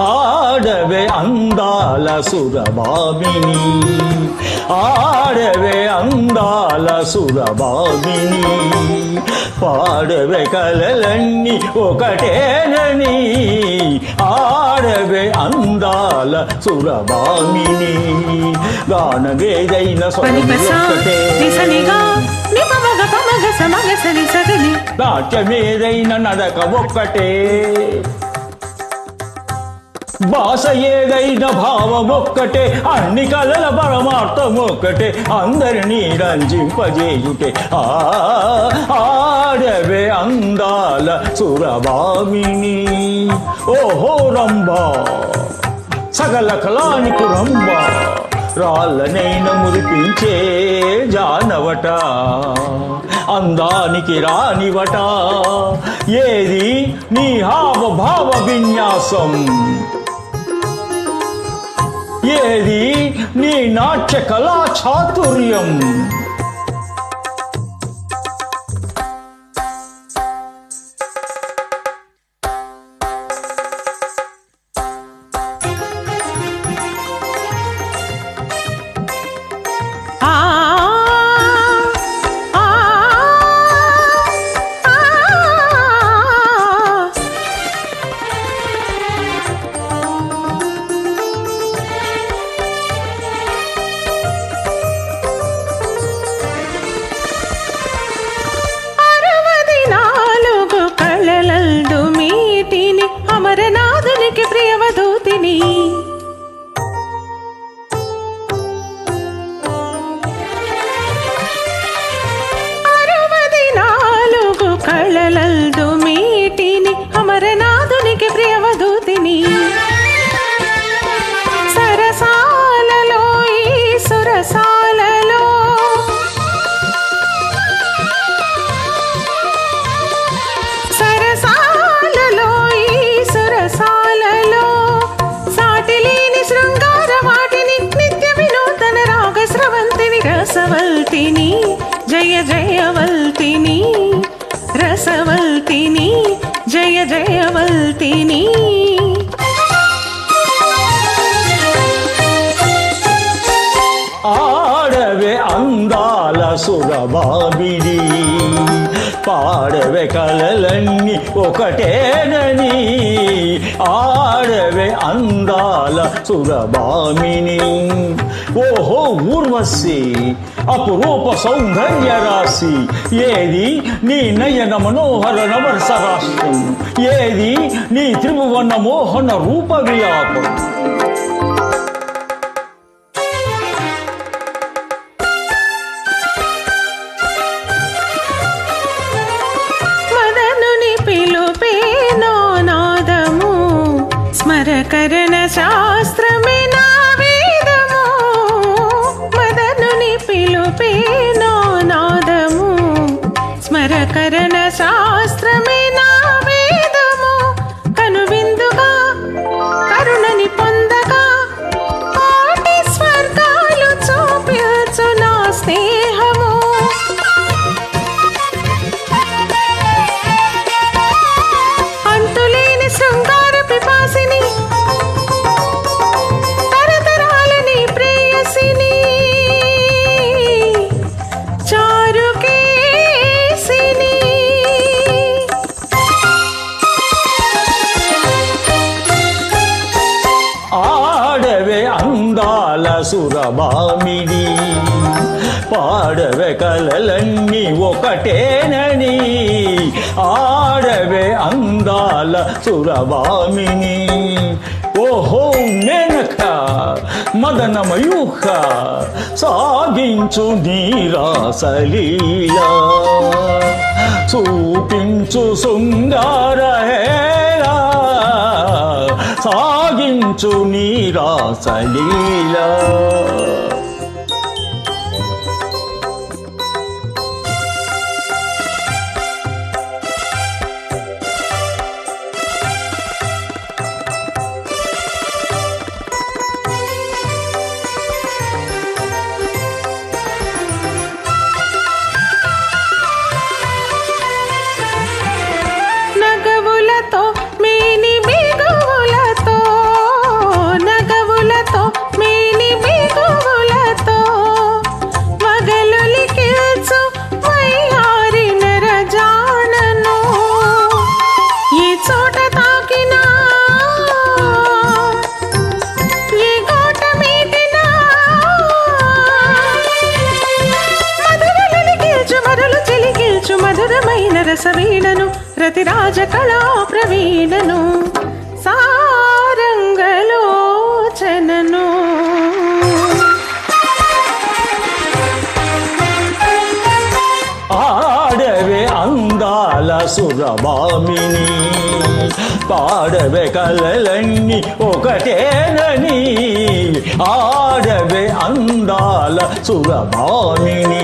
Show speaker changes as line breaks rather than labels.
ఆడవే అందాల సురభామిని, ఆడవే అందాల సురభామిని, పాడవే కలలన్నీ ఒకటేనని, ఆడవే అందాల సురభామిని, గానమేదైన స్వరమొక్కటే, నాట్యమేదైన నడక ఒక్కటే, భాష ఏదైన భావం ఒక్కటే, అన్ని కళల పరమార్థం ఒక్కటే, అందరినీ రంజింపజేయుటే. ఆడవే అందాల సురభామిని. ఓహో రంభా సకల కళానికి రంభా, రాళ్ళనైన మురిపించే జానవట, అందానికి రానివట. ఏది నీ హావభావ విన్యాసం, ఏది నీ నాట్య కళా చాతుర్యం.
అమరనాథునికి ప్రియవధూతిని, అరవది నాలుగు కళలల్దు మీటిని, అమరనాథునికి ప్రియవధూతిని, సరసాలలో ఈ సురసాలలో, సరసాలలో ఈ సురసాలలో, సాటిలేని శృంగార వాటిని, నిత్య వినూతన రాగ స్రవంతిని, రసవల్తిని జయ జయవల్తిని, రసవల్తిని జయ జయవల్తిని.
ఆడవే అందాల సురభామిని, పాడవే కలలన్నీ ఒకటేనని, ఆడవే అందాల సురభామిని. ఓహో ఊర్వశి అపురూప సౌందర్య రాశి, ఏది నీ నయన మనోహర నవర్స రాష్ట్రం, ఏది నీ త్రిభువన మోహన రూప వ్యాపం.
స్మరకరణ శాస్త్రమే నా వేదము, మదనుని పిలుపే నా నాదము, స్మరకరణ శాస్త్రమే నా వేదము, కనువిందుగా కరుణని పొందగా, కోటి స్వర్గాలు చూపించు నా స్నేహము. అంతులేని శృంగార పిపాసిని, తరతరాలని ప్రేయసిని, చారుకేసిని.
ఆడవే అందాల సురభామిని, పాడవే కలలన్నీ ఒకటేనని, ఆడవే అందాల సురభామిని. ఓహో మేనక మదన మయూఖ, సాగించు నీరాసలీలా, చూపించు శృంగార హేళా, సాగించు నీరాసలీలా.
నగవులతో మేని బిగువులతో సరస వీణను రతిరాజ కళా ప్రవీణను సారంగలోచనను
ఆడవే అందాల సురభామిని పాడవే కలలన్నీ ఒకటేనని ఆడవే అందాల సురభామిని